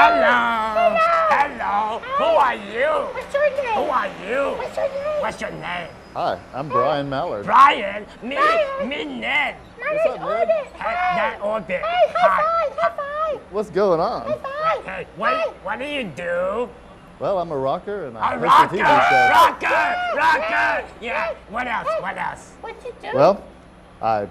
Hello. Hello. Who are you? What's your name? Who are you? What's your name? What's your name? Hi, I'm Brian Mallard. Brian. Me Brian. Ned. My What's name's up, Ned? Orbit. That Orbit. Hey, high five. What's going on? High five. Hey, what do you do? Well, I'm a rocker and I A host a TV show. rocker. Yeah. What else? What you do? Well, I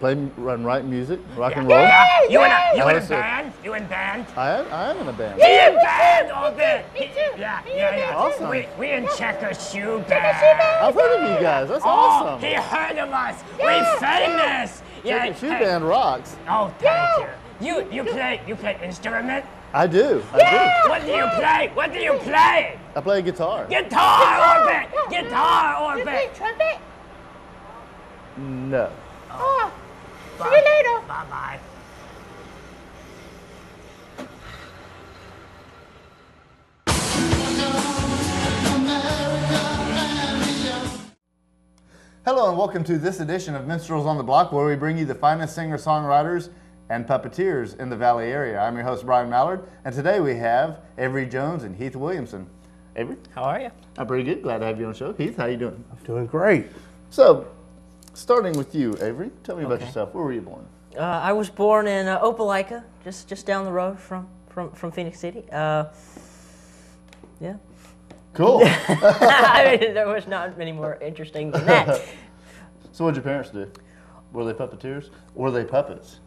play and write music, rock and roll. Yeah. You in I a host a- band? You in band? I am in a band. He in band, Orbit. Me too. Yeah. Awesome. We in Checker Shoe Checker Band. Shoe Band. I've heard of you guys. That's Oh, awesome. he heard of us. Yeah, We famous. Yeah. Check Shoe hey. Band rocks. Oh, thank you. You play instrument? I do. What do you play? What do you play? I play guitar. Guitar, Orbit. Guitar, You play Orbit. trumpet? No. Oh. See you later. Bye. Hello and welcome to this edition of Minstrels on the Block, where we bring you the finest singer-songwriters and puppeteers in the Valley area. I'm your host, Brian Mallard, and today we have Avery Jones and Heath Williamson. Avery? How are you? I'm pretty good. Glad to have you on the show. Heath, how you doing? Doing great. So, starting with you, Avery, tell me about yourself. Where were you born? I was born in Opelika, just down the road from Phoenix City. Yeah. Cool. I mean, there was not many more interesting than that. So what did your parents do? Were they puppeteers? Or were they puppets?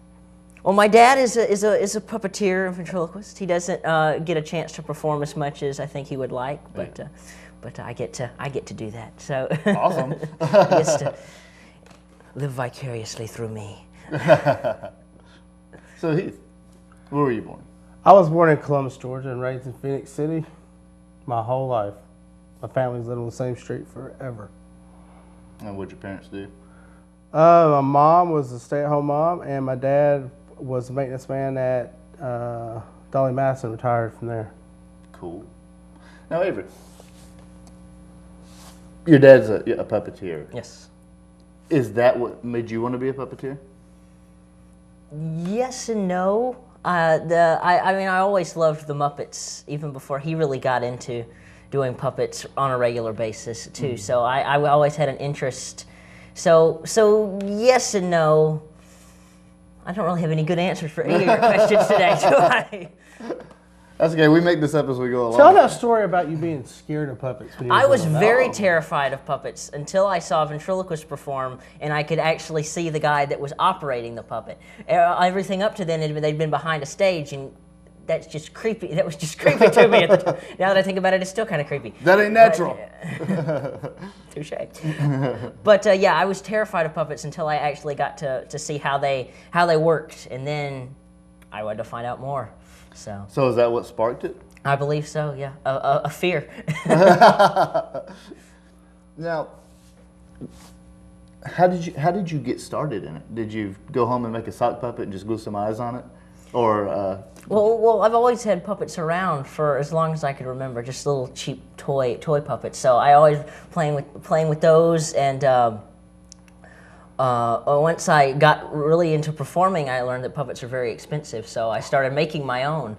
Well, my dad is a puppeteer and ventriloquist. He doesn't get a chance to perform as much as I think he would like, but I get to do that. So Awesome. he gets to live vicariously through me. So Heath, where were you born? I was born in Columbus, Georgia, and raised in Phoenix City my whole life. My family's lived on the same street forever. And what did your parents do? My mom was a stay-at-home mom, and my dad was a maintenance man at Dolly Madison, retired from there. Cool. Now Avery, your dad's a puppeteer. Yes. Is that what made you want to be a puppeteer? Yes and no. I mean, I always loved the Muppets, even before he really got into doing puppets on a regular basis, too. So I always had an interest. So yes and no. I don't really have any good answers for any of your questions today, do I? That's okay. We make this up as we go along. Tell that story about you being scared of puppets. When you I was little. very terrified of puppets until I saw a ventriloquist perform and I could actually see the guy that was operating the puppet. Everything up to then, they'd been behind a stage, and that's just creepy. That was just creepy to me. Now that I think about it, it's still kind of creepy. That ain't natural. Touche. But yeah, I was terrified of puppets until I actually got to see how they worked, and then I wanted to find out more. So is that what sparked it? I believe so. Yeah, a fear. Now, how did you get started in it? Did you go home and make a sock puppet and just glue some eyes on it, or? Well, I've always had puppets around for as long as I could remember, just little cheap toy puppets. So I always playing with those, and once I got really into performing, I learned that puppets are very expensive. So I started making my own.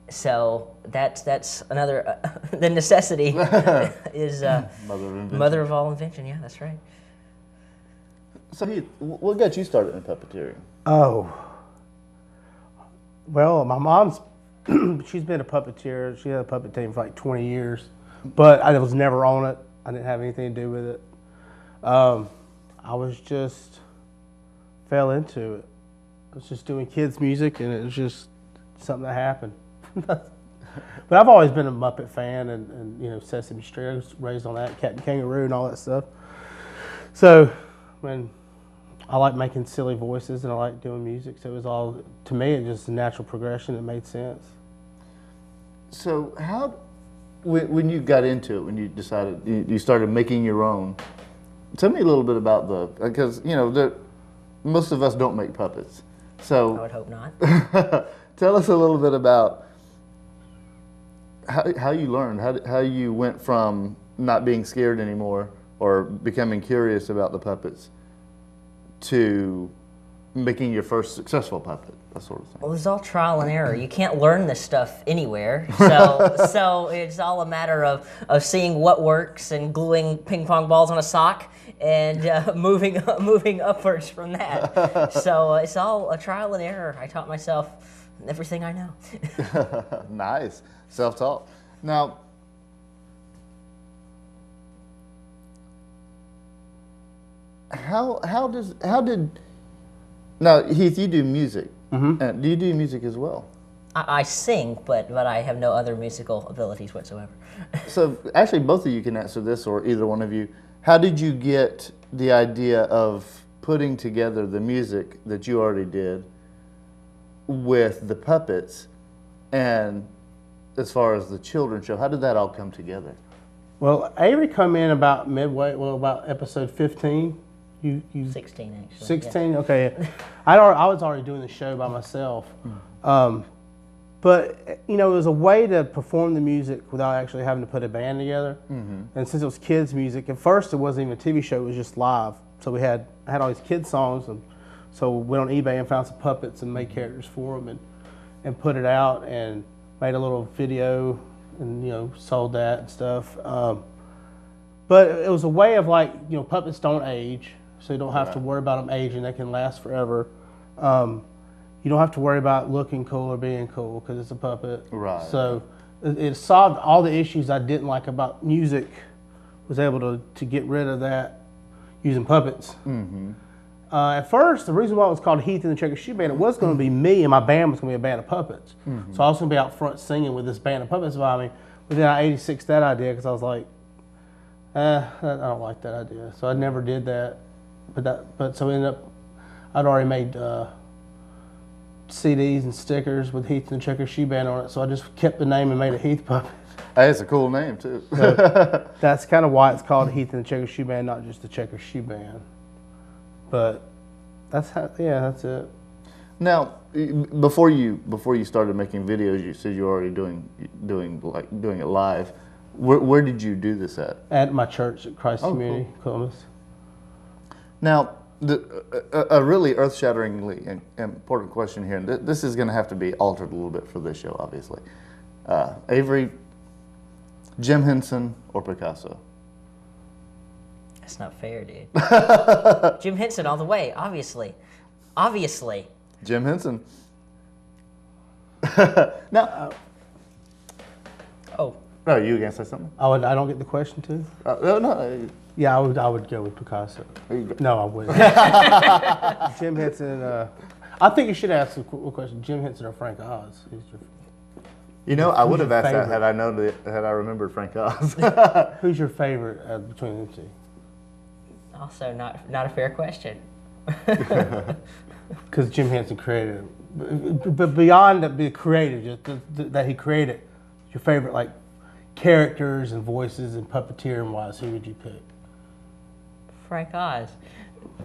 So that's another the necessity is mother of all invention. Yeah, that's right. So Heath, what got you started in puppeteering? Oh. Well, my mom's, she's been a puppeteer. She had a puppet team for like 20 years, but I was never on it. I didn't have anything to do with it. I was just, fell into it. I was just doing kids' music, and it was just something that happened. But I've always been a Muppet fan, and you know, Sesame Street. I was raised on that, Cat and Kangaroo and all that stuff. So, when I like making silly voices and I like doing music, so it was all, to me, it was just a natural progression. It made sense. So when you got into it, when you decided, you started making your own, tell me a little bit about because, you know, most of us don't make puppets. So I would hope not. Tell us a little bit about how you learned, how you went from not being scared anymore or becoming curious about the puppets to making your first successful puppet, that sort of thing? Well, it's all trial and error. You can't learn this stuff anywhere. So it's all a matter of seeing what works and gluing ping pong balls on a sock and moving upwards from that. So it's all a trial and error. I taught myself everything I know. Nice. Self-taught. Now, how did now, Heath, you do music. Mm-hmm. Do you do music as well? I sing, but I have no other musical abilities whatsoever. So actually, both of you can answer this, or either one of you. How did you get the idea of putting together the music that you already did with the puppets, and as far as the children's show, how did that all come together? Well, Avery come in about midway, about episode 15. You 16 actually. 16, yeah. Okay. I was already doing the show by myself. But, you know, it was a way to perform the music without actually having to put a band together. Mm-hmm. And since it was kids' music, at first it wasn't even a TV show, it was just live. So I had all these kids' songs, and so we went on eBay and found some puppets and made characters for them and put it out and made a little video and, you know, sold that and stuff. But it was a way of, like, you know, puppets don't age, so you don't have to worry about them aging. They can last forever. You don't have to worry about looking cool or being cool because it's a puppet. Right. So it solved all the issues I didn't like about music. Was able to get rid of that using puppets. Mm-hmm. At first, the reason why it was called Heath and the Checker Shoe Band, it was going to be me and my band was going to be a band of puppets. Mm-hmm. So I was going to be out front singing with this band of puppets by me. But then I 86'd that idea because I was like, I don't like that idea. So I never did that. But so I ended up, I'd already made CDs and stickers with Heath and the Checker Shoe Band on it. So I just kept the name and made a Heath puppet. Hey, it's a cool name too. So that's kind of why it's called Heath and the Checker Shoe Band, not just the Checker Shoe Band. But that's it. Now, before you started making videos, you said you were already doing it live. Where did you do this at? At my church at Christ Community, cool. Columbus. Now, a really earth-shatteringly important question here, and this is going to have to be altered a little bit for this show, obviously. Avery, Jim Henson, or Picasso? That's not fair, dude. Jim Henson all the way, obviously. Obviously. Jim Henson. Now. Oh, you were going to say something? I don't get the question too? No. Yeah, I would go with Picasso. No, I wouldn't. Jim Henson. I think you should ask a question. Jim Henson or Frank Oz? I would have asked that had I remembered Frank Oz. Who's your favorite between them two? Also, not a fair question. Because Jim Henson created it. But beyond the creative, that he created, your favorite, like, characters and voices and puppeteering wise, who would you pick? Frank Oz.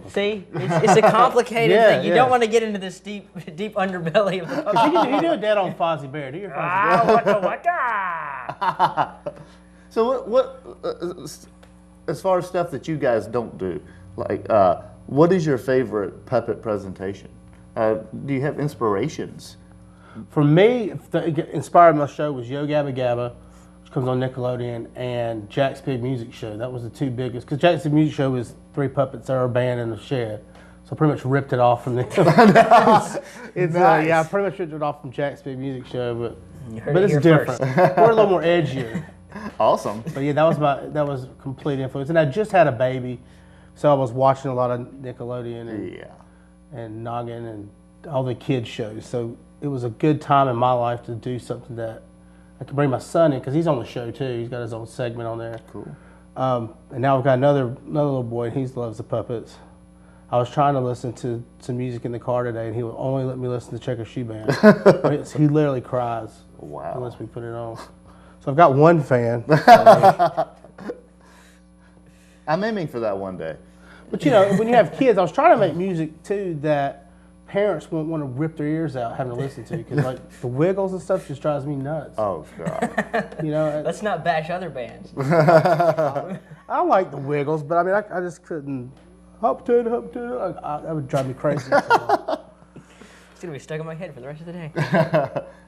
See, it's a complicated thing. You don't want to get into this deep underbelly of the puppet. He do a dead on Fozzie Bear. Do your Fozzie Bear. So what as far as stuff that you guys don't do, like, what is your favorite puppet presentation? Do you have inspirations? For me, the inspired my show was Yo Gabba Gabba, which comes on Nickelodeon, and Jack's Big Music Show. That was the two biggest, because Jack's Big Music Show was 3 puppets that were a band in the shed. So I pretty much ripped it off from them. Nice. I pretty much ripped it off from Jack's Big Music Show, but it's different. We're a little more edgier. Awesome. But yeah, that was complete influence. And I just had a baby, so I was watching a lot of Nickelodeon and Noggin and all the kids shows. So it was a good time in my life to do something that I could bring my son in, because he's on the show too. He's got his own segment on there. Cool. And now I've got another little boy, and he loves the puppets. I was trying to listen to some music in the car today, and he would only let me listen to Checker Shoe Band. He literally cries. Wow. He lets me put it on. So I've got one fan. I'm aiming for that one day. But when you have kids, I was trying to make music too that parents won't want to rip their ears out having to listen to, because like the Wiggles and stuff just drives me nuts. Oh God. Let's not bash other bands. I like the Wiggles, but I mean I just couldn't. Puppet, that would drive me crazy. It's gonna be stuck in my head for the rest of the day.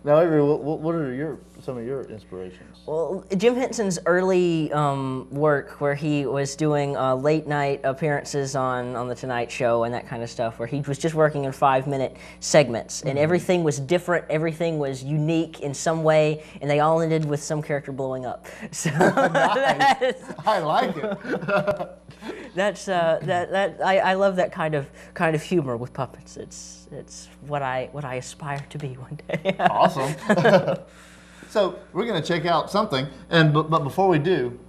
Now, Avery, what are some of your inspirations? Well, Jim Henson's early work, where he was doing late night appearances on the Tonight Show and that kind of stuff, where he was just working in 5-minute segments, and everything was different, everything was unique in some way, and they all ended with some character blowing up. So Nice. I like it. I love that kind of humor with puppets. It's what I aspire to be one day. Awesome. So we're gonna check out something, but before we do,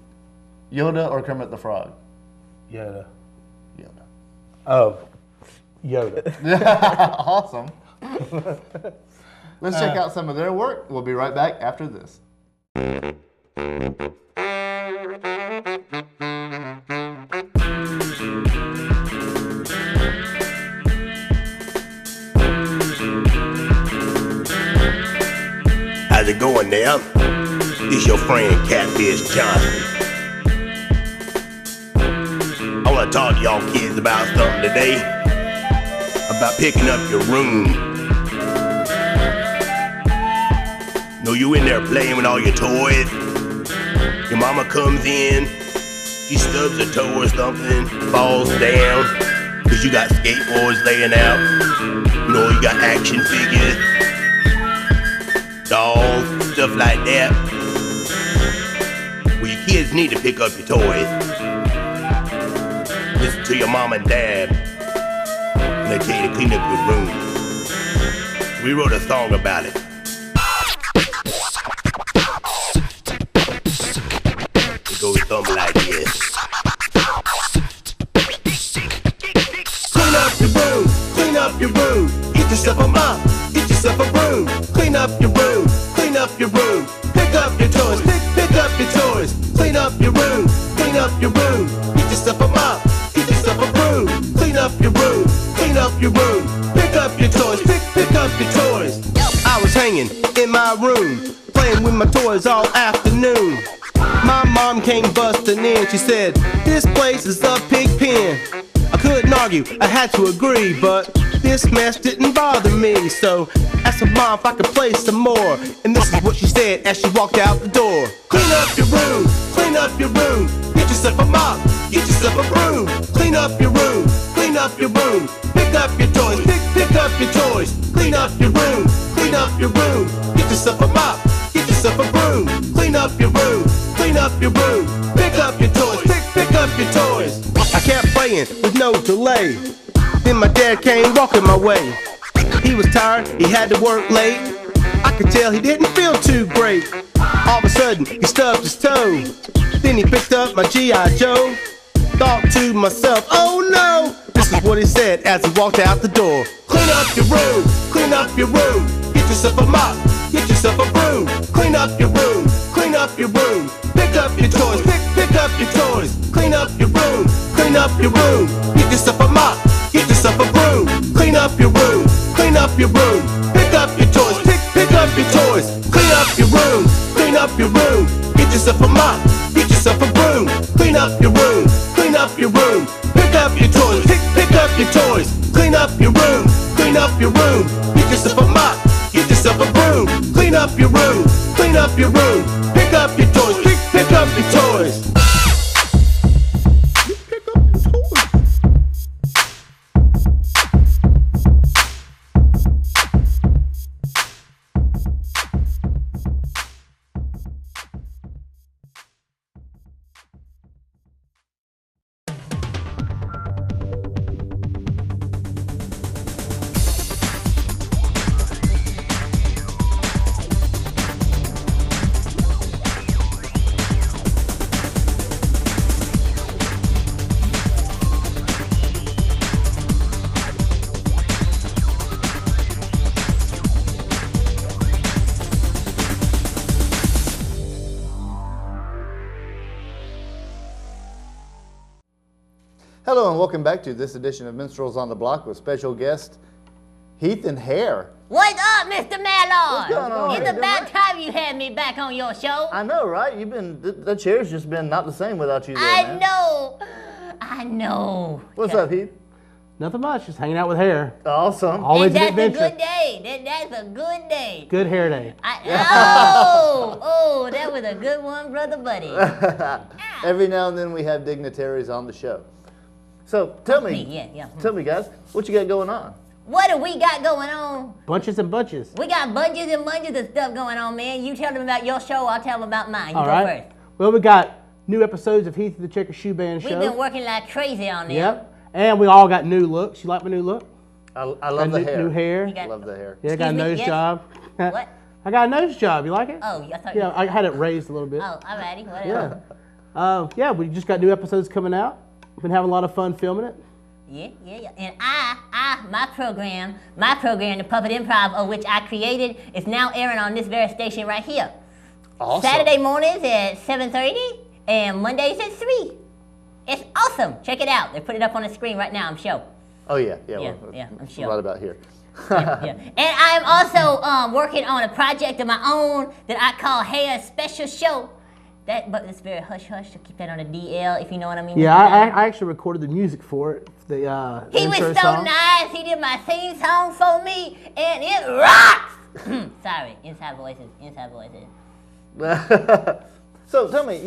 Yoda or Kermit the Frog? Yoda. Yoda. Oh, Yoda. Awesome. Let's check out some of their work. We'll be right back after this. How's it going there? This your friend Catfish Johnson. I want to talk to y'all kids about something today. About picking up your room. Know you in there playing with all your toys. Your mama comes in, she stubs her toe or something, falls down, cause you got skateboards laying out. You know, you got action figures, dolls, stuff like that. Well, you kids need to pick up your toys. Listen to your mom and dad when they tell you to clean up your room. We wrote a song about it. It goes something like this. Clean up your room, clean up your room. Get yourself a mop, get yourself a broom. Clean up your room, clean up your room. Pick up your toys, pick up your toys. Clean up your room, clean up your room. Get yourself a mop, get yourself a broom. Clean up your room, clean up your room. Pick up your toys, pick up your toys. I was hanging in my room, playing with my toys all afternoon. My mom came busting in, she said, this place is a pig pen. I couldn't argue, I had to agree, but this mess didn't bother me. So asked her mom if I could play some more, and this is what she said as she walked out the door. Clean up your room, clean up your room. Get yourself a mop, get yourself a broom. Clean up your room, clean up your room. Pick up your toys, pick up your toys. Clean up your room, clean up your room. Get yourself a mop, get yourself a broom. Clean up your room, clean up your room. Pick up your toys, pick up your toys. I kept playing with no delay. Then my dad came walking my way. He was tired, he had to work late. I could tell he didn't feel too great. All of a sudden, he stubbed his toe. Then he picked up my G.I. Joe. Thought to myself, oh no! This is what he said as he walked out the door. Clean up your room, clean up your room. Get yourself a mop, get yourself a broom. Clean up your room, clean up your room. Pick up your toys, pick up your toys. Clean up your room, clean up your room. Get yourself a mop, get yourself a broom. Clean up your room, clean up your room. Pick up your toys, pick up your toys. Clean up your room, clean up your room. Get yourself a mop, get yourself a broom. Clean up your room, clean up your room. Pick up your toys, pick up your toys. Clean up your room, clean up your room. Get yourself a mop, get yourself a broom. Clean up your room, clean up your room. Pick up your toys, pick up your toys. Hello and welcome back to this edition of Minstrels on the Block with special guest Heath and Hare. What's up, Mr. Mallard? What's going on? It's about time you had me back on your show. I know, right? You've been the chair's just been not the same without you there, I man. know. I know. What's up, Heath? Nothing much, just hanging out with hair. Awesome. Always And an that's a adventure. good day. That's a good day. Good hair day. Oh, that was a good one, brother buddy. Every now and then we have dignitaries on the show. So tell me, Yeah. tell me, guys, what you got going on? What do we got going on? Bunches and bunches. We got bunches and bunches of stuff going on, man. You tell them about your show, I'll tell them about mine. You All go right. first. Well, we got new episodes of Heath the Checker Shoe Band We've show. been working like crazy on this. Yep. And we all got new looks. You like my new look? I love the hair. New hair. You got- Love the hair. Yeah, I got a Excuse me? nose Yes? job. What? I got a nose job. You like it? Oh, I thought Yeah, I had it raised a little bit. Oh, alrighty, whatever. Yeah, we just got new episodes coming out. Been having a lot of fun filming it. Yeah. And my program, The Puppet Improv, of which I created, is now airing on this very station right here. Awesome. Saturday mornings at 7:30 and Mondays at 3. It's awesome. Check it out. They put it up on the screen right now, I'm sure. Oh yeah. Yeah, We're I'm sure. right about here. Yeah. And I'm also working on a project of my own that I call Hair's Special Show. But it's very hush-hush, so keep that on the DL, if you know what I mean. Yeah, I actually recorded the music for it. The He was intro so song. nice. He did my theme song for me, and it rocks. Sorry, inside voices. So tell me,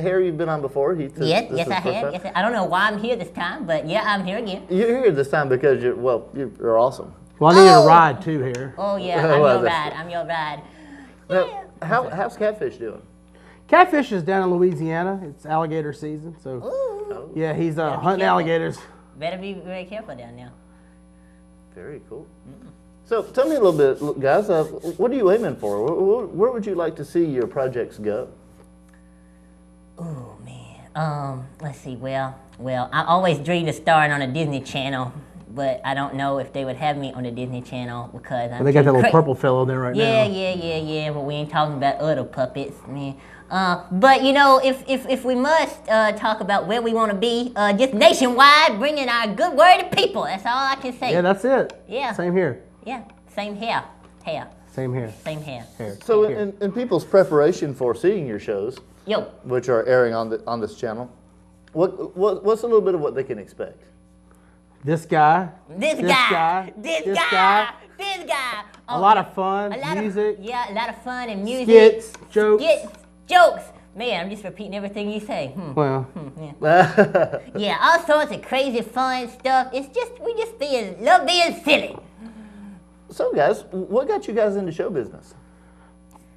hair you've been on before, Heath. Yes, this is I the first have. time? Yes, I don't know why I'm here this time, but yeah, I'm here again. You're here this time because you're awesome. Well, I needed Oh. a ride too here. Oh yeah, Well, I'm your ride. Now, how's Catfish doing? Catfish is down in Louisiana. It's alligator season, so Ooh, yeah, he's be hunting careful. alligators. better be very careful down there. Very cool. So tell me a little bit, guys. What are you aiming for? Where would you like to see your projects go? Oh man. Let's see. Well, I always dreamed of starring on a Disney Channel, but I don't know if they would have me on the Disney Channel because I'm They got that too little cra- purple fellow there right now. Yeah. But we ain't talking about other puppets, man. But if we must talk about where we want to be, just nationwide, bringing our good word to people. That's all I can say. Yeah, that's it. Yeah. Same here. Yeah. Same hair. Same here. Same hair. Here. So Here. in people's preparation for seeing your shows, Yo. which are airing on this channel, what's a little bit of what they can expect? This guy. This guy. guy. A lot of fun. A lot Music. a lot of fun and music. Skits. Jokes. Jokes. Man, I'm just repeating everything you say. Well, Yeah, all sorts of crazy fun stuff. We just love being silly. So guys, what got you guys into show business?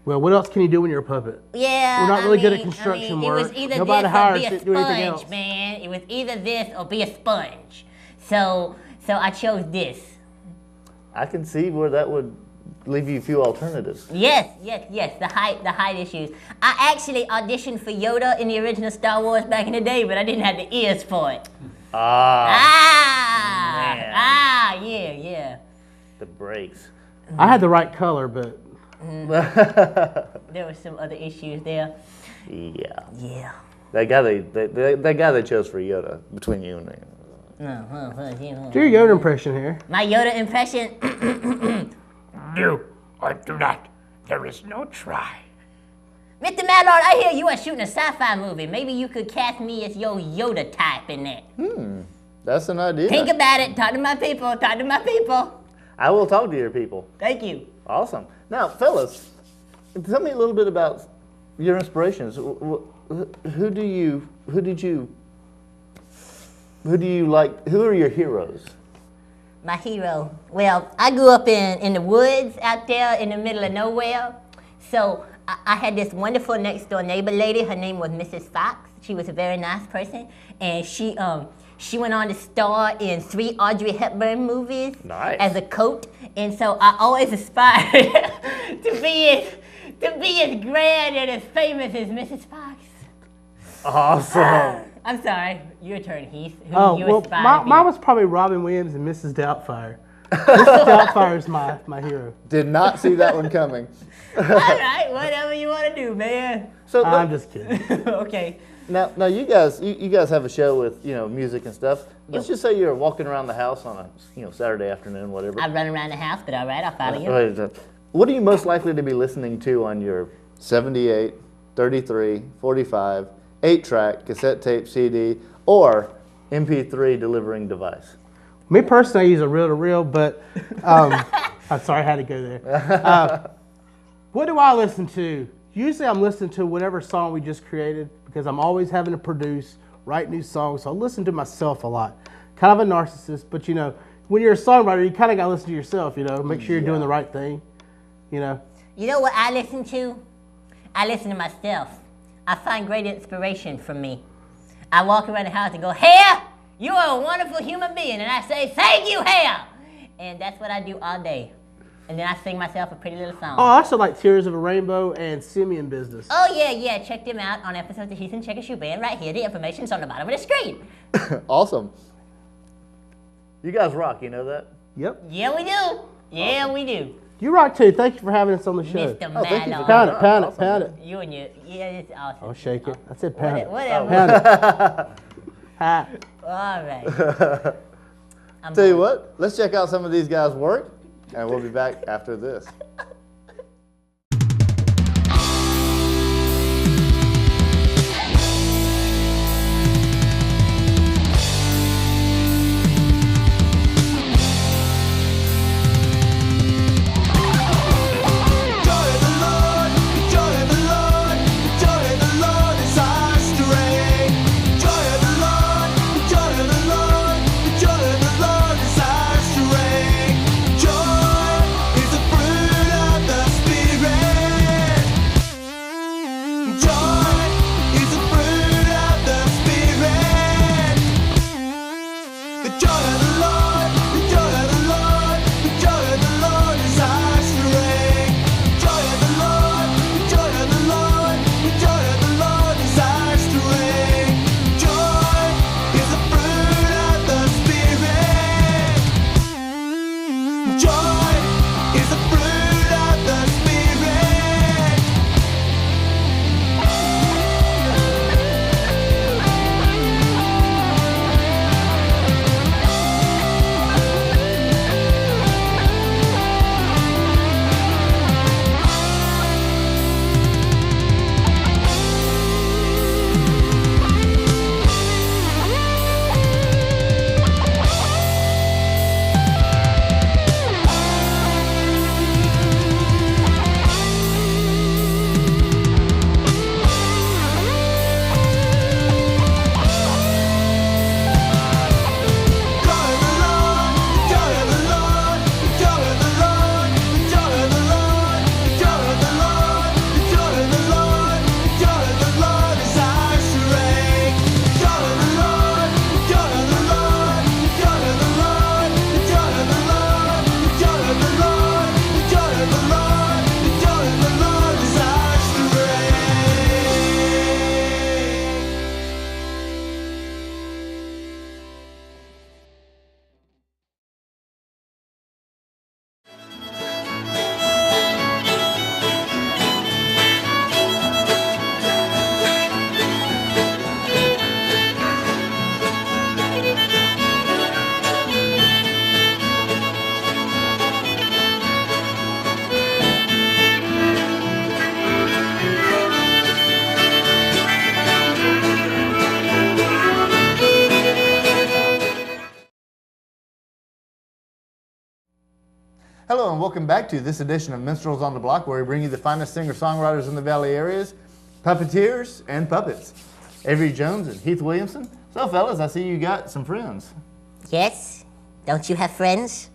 well, what else can you do when you're a puppet? Yeah, We're not really good at construction It was work. either Nobody this hired or be us a to do anything sponge, else. man. It was either this or be a sponge. So I chose this. I can see where that would leave you a few alternatives. Yes. The height issues. I actually auditioned for Yoda in the original Star Wars back in the day, but I didn't have the ears for it. Yeah. The breaks. I had the right color, but There were some other issues there. Yeah. Yeah. That guy they chose for Yoda, between you and me. do your Yoda impression here. My Yoda impression. No, I do not. There is no try. Mr. Mallard, I hear you are shooting a sci-fi movie. Maybe you could cast me as your Yoda type in that. That's an idea. Think about it. Talk to my people. I will talk to your people. Thank you. Awesome. Now, fellas, tell me a little bit about your inspirations. Who do you like? Who are your heroes? My hero. Well, I grew up in the woods out there in the middle of nowhere. So I had this wonderful next door neighbor lady. Her name was Mrs. Fox. She was a very nice person. And she went on to star in 3 Audrey Hepburn movies Nice. as a coat. And so I always aspired to be as grand and as famous as Mrs. Fox. Awesome. I'm sorry. Your turn, Heath. Who Oh, do you well, aspire to be? mine was probably Robin Williams and Mrs. Doubtfire. Mrs. Doubtfire is my hero. Did not see that one coming. All right, whatever you want to do, man. So I'm just kidding. Okay. now you guys have a show with music and stuff. Let's just say you're walking around the house on a Saturday afternoon, whatever. I run around the house, but all right, I'll follow you. What are you most likely to be listening to on your 78, 33, 45, 8-track, cassette tape, CD, or MP3 delivering device? Me personally, I use a reel-to-reel, but I'm sorry I had to go there. What do I listen to? Usually I'm listening to whatever song we just created because I'm always having to produce, write new songs. So I listen to myself a lot. Kind of a narcissist, but you know, when you're a songwriter, you kind of got to listen to yourself, you know, make sure you're doing the right thing, you know. You know what I listen to? I listen to myself. I find great inspiration from me. I walk around the house and go, Hair, you are a wonderful human being. And I say, thank you, Hair. And that's what I do all day. And then I sing myself a pretty little song. Oh, I also like Tears of a Rainbow and Simeon Business. Oh, yeah. Check them out on episodes of Heath and Check a Shoe Band right here. The information's on the bottom of the screen. Awesome. You guys rock, you know that? Yep. Yeah, we do. Yeah, we do. You rock too. Thank you for having us on the show. Mr. Oh, thank you for Mallard. Pound it, pound it. You and your, yeah, it's awesome. I'll shake it. I said pound it. Whatever. Pound it. Ha. All right. Tell you what, let's check out some of these guys' work, and we'll be back after this. Hello and welcome back to this edition of Minstrels on the Block, where we bring you the finest singer-songwriters in the Valley areas, puppeteers, and puppets. Avery Jones and Heath Williamson. So fellas, I see you got some friends. Yes? Don't you have friends?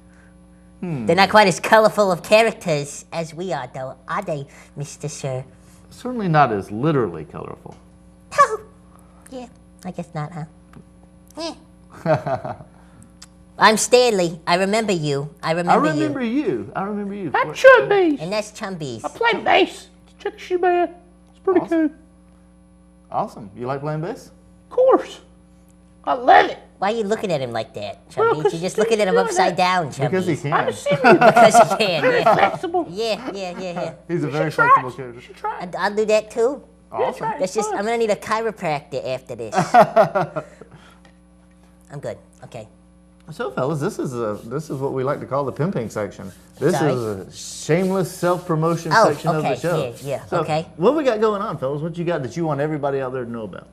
They're not quite as colorful of characters as we are, though, are they, Mr. Sir? Certainly not as literally colorful. Oh, yeah, I guess not, huh? Yeah. I'm Stanley. I remember you. I remember you. I remember you. I'm Chumbies. And that's Chumbies. I play bass. Check a shoe band. It's pretty Awesome. cool. Awesome. You like playing bass? Of course. I love it. Why are you looking at him like that, Well, Chumbies? 'cause You're just he's looking at him doing upside that. down, Chumbies. Because he can. I'm a Simeon. Because he can, Very yeah. flexible. Yeah. He's a You very should try flexible it. character. You should try it. I'll do that too. Awesome. try it. That's just, fun. I'm gonna need a chiropractor after this. I'm good, okay. So, fellas, this is what we like to call the pimping section. This Sorry? is a shameless self-promotion Oh, section of the okay, show. yeah, So, okay. What we got going on, fellas? What you got that you want everybody out there to know about?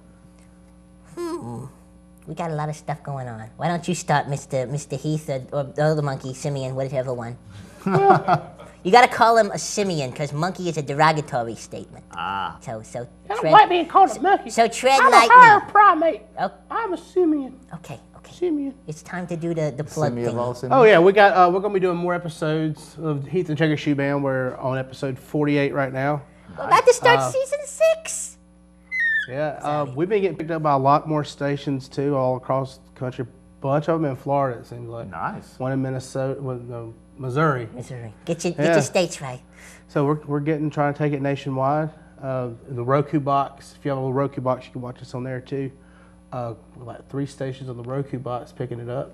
We got a lot of stuff going on. Why don't you start, Mr. Heath, or the other monkey, Simeon, whatever one. You got to call him a simian, because monkey is a derogatory statement. Ah. So I don't like being called a monkey. So tread I'm lightly. a higher primate. Oh. I'm a simian. Okay. Simian. It's time to do the plug Simian of thing. all simians. Oh yeah, we're gonna be doing more episodes of Heath and Checker Shoe Band. We're on episode 48 right now. We're about to start season 6. Yeah, we've been getting picked up by a lot more stations too, all across the country. Bunch of them in Florida, it seems like. Nice. One in Minnesota, Missouri. Missouri. Get your states right. So we're trying to take it nationwide. The Roku box. If you have a little Roku box, you can watch us on there too. Like 3 stations on the Roku box picking it up.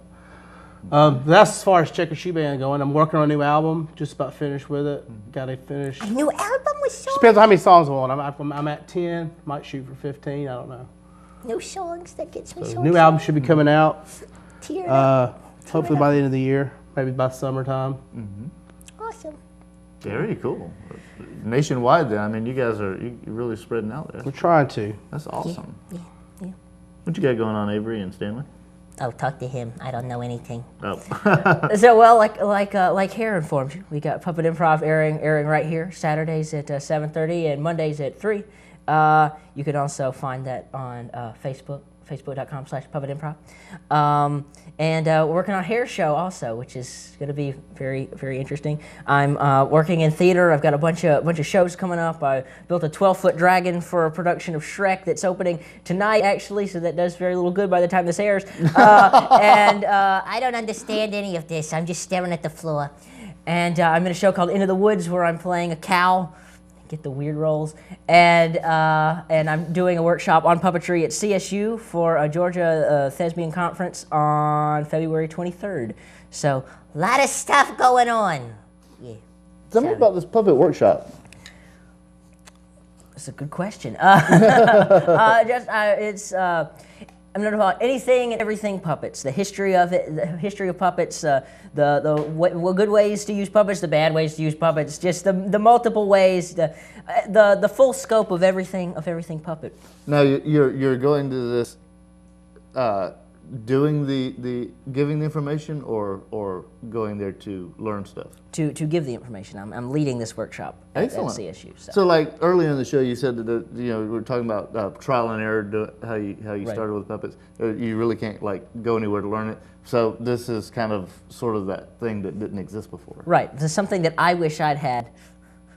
That's as far as Checker Shoe Band going. I'm working on a new album. Just about finished with it. Got to finish. A new album with songs. Depends on how many songs I want. I'm at 10. Might shoot for 15. I don't know. New songs that get some So songs. new album should be coming out. Tear it up. Hopefully by the end of the year. Maybe by summertime. Awesome. Very cool. Nationwide, then. I mean, you guys are you're really spreading out there. We're trying to. That's awesome. Yeah. What you got going on, Avery and Stanley? Oh, talk to him. I don't know anything. Oh. So well, like Hare informed you, we got Puppet Improv airing right here Saturdays at 7:30 and Mondays at 3. You can also find that on Facebook, facebook.com/puppetimprov. And we're working on a hair show also, which is going to be very, very interesting. I'm working in theater. I've got a bunch of shows coming up. I built a 12-foot dragon for a production of Shrek that's opening tonight, actually, so that does very little good by the time this airs. And I don't understand any of this. I'm just staring at the floor. And I'm in a show called Into the Woods where I'm playing a cow. Get the weird roles. And I'm doing a workshop on puppetry at CSU for a Georgia Thespian Conference on February 23rd. So A lot of stuff going on. Yeah. Tell me about this puppet workshop. that's a good question. I'm not about anything and everything puppets. The history of it, the history of puppets, what good ways to use puppets, the bad ways to use puppets, just the multiple ways, the full scope of everything puppet. Now you're going to this, doing the giving the information or going there to learn stuff. To give the information, I'm leading this workshop at CSU. So like earlier in the show, you said that we were talking about trial and error, how you Right. started with puppets. You really can't like go anywhere to learn it. So this is kind of sort of that thing that didn't exist before. Right, this is something that I wish I'd had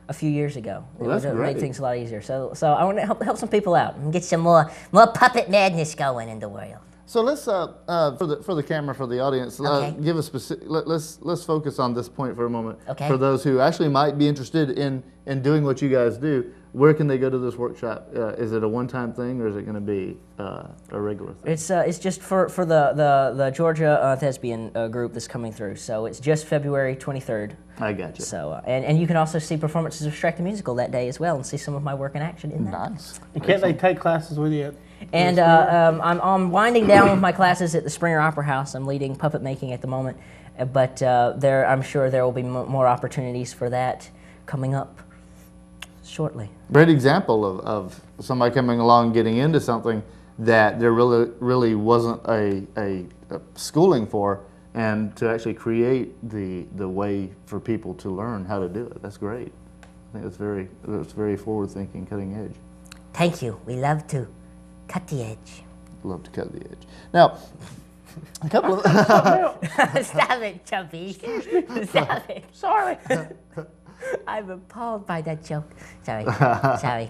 a few years ago. Well, that's it would great. make things a lot easier. So I want to help some people out. And get some more puppet madness going in the world. So let's for the camera, for the audience, Okay. give a specific. Let's focus on this point for a moment. Okay. For those who actually might be interested in doing what you guys do, where can they go to this workshop? Is it a one-time thing, or is it going to be a regular thing? It's just for the Georgia Thespian group that's coming through. So it's just February 23rd. I got you. So and you can also see performances of Shrek the Musical that day as well, and see some of my work in action in that. Nice. And can't they take classes with you? And I'm winding down with my classes at the Springer Opera House. I'm leading puppet making at the moment, but I'm sure there will be more opportunities for that coming up shortly. Great example of somebody coming along, getting into something that there really wasn't a schooling for, and to actually create the way for people to learn how to do it. That's great. I think that's very forward-thinking, cutting edge. Thank you. We love to cut the edge. Love to cut the edge. Now, a couple of Stop it, Chubby. Stop it. Sorry. I'm appalled by that joke. Sorry. Sorry.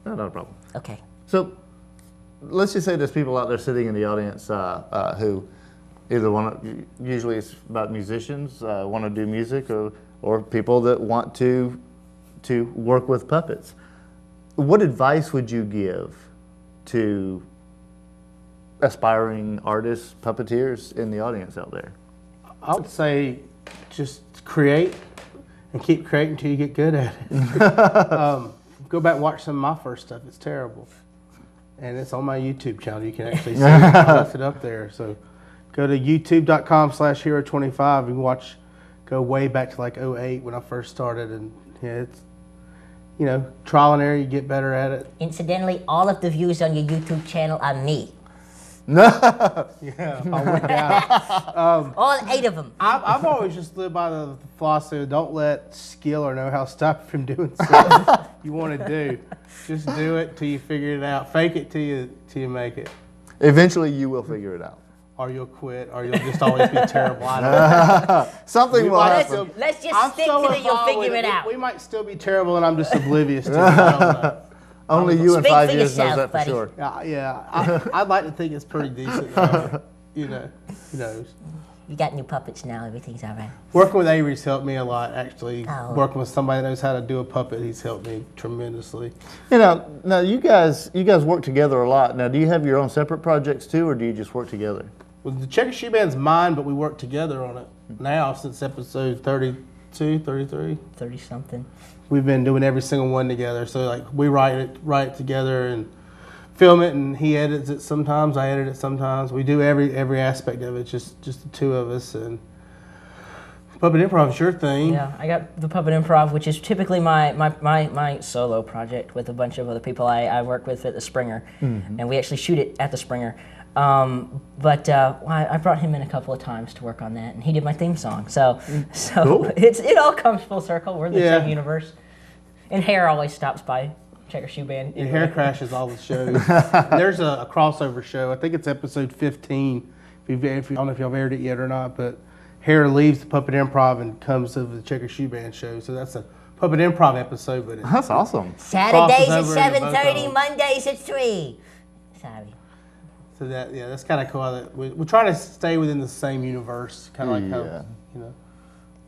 not a problem. Okay. So, let's just say there's people out there sitting in the audience who either usually it's about musicians, want to do music, or people that want to work with puppets. What advice would you give to aspiring artists, puppeteers in the audience out there? I would say just create and keep creating until you get good at it. Go back and watch some of my first stuff. It's terrible. And it's on my YouTube channel. You can actually see it. I left it up there. So go to youtube.com/hero25 and go way back to like 2008 when I first started. And yeah, it's, trial and error, you get better at it. Incidentally, all of the views on your YouTube channel are me. Yeah, I went down. All 8 of them. I've always just lived by the philosophy: don't let skill or know-how stop you from doing something you want to do. Just do it till you figure it out. Fake it till you make it. Eventually, you will figure it out. Or you'll quit, or you'll just always be terrible. I don't know. Something will happen. Let's just I'm stick so to it. You'll involved figure with it out. We might still be terrible, and I'm just oblivious to it. I don't know. Only you in Speak 5 for years knows yourself, that for buddy. sure. I'd like to think it's pretty decent. You know, who knows? You got new puppets now. Everything's all right. Working with Avery's helped me a lot, actually. Oh. Working with somebody that knows how to do a puppet, he's helped me tremendously. You know, now you guys work together a lot. Now, do you have your own separate projects too, or do you just work together? Well, the Checker Shoe Band's mine, but we work together on it now since episode 32, 33. 30-something. We've been doing every single one together. So like we write it together and film it, and he edits it sometimes. I edit it sometimes. We do every aspect of it, just the two of us. And Puppet Improv is your thing. Yeah, I got the Puppet Improv, which is typically my solo project with a bunch of other people I work with at the Springer, and we actually shoot it at the Springer. But I brought him in a couple of times to work on that, and he did my theme song. So Cool. it all comes full circle. We're in the Yeah. same universe. And Hair always stops by Checker Shoe Band. And Hair crashes all the shows. There's a crossover show. I think it's episode 15. I don't know if y'all have aired it yet or not, but Hair leaves the Puppet Improv and comes to the Checker Shoe Band show. So that's a Puppet Improv episode, but That's awesome. Saturdays at Crosses over into both of 7:30. them. Mondays at 3. Sorry. so that's kind of cool. That we try to stay within the same universe, kind of like Yeah. how, you know.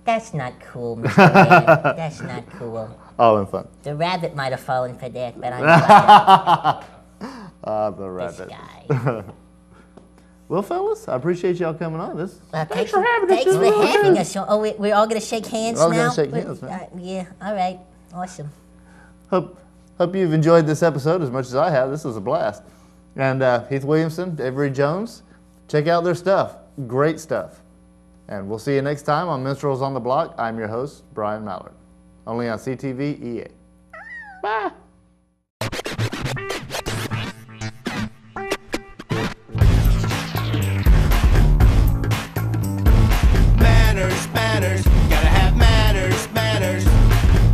That's not cool, Mr. Man. That's not cool. All in fun. The rabbit might have fallen for that, but I'm glad The this rabbit. guy. Well, fellas, I appreciate y'all coming on. Thanks for having us. Thanks for having us. Oh, we're all going to shake hands We're all now? gonna shake hands, man. Yeah, all right. Awesome. Hope you've enjoyed this episode as much as I have. This was a blast. And Heath Williamson, Avery Jones, check out their stuff. Great stuff. And we'll see you next time on Minstrels on the Block. I'm your host, Brian Mallard. Only on CTV EA. Bye. Manners, manners, gotta have manners, manners.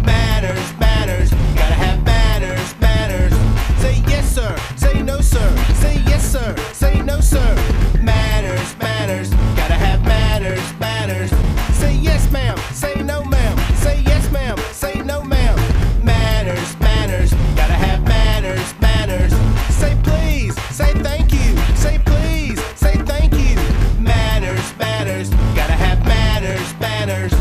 Manners, manners, gotta have manners, manners. Say yes, sir, say no, sir. Say yes, sir, say no, sir. Manners, manners, gotta have manners, manners. Say yes, ma'am, say no, ma'am. Say yes, ma'am, say no, ma'am. Manners, manners, gotta have manners, manners. Say please, say thank you. Say please, say thank you. Manners, manners, gotta have manners, manners.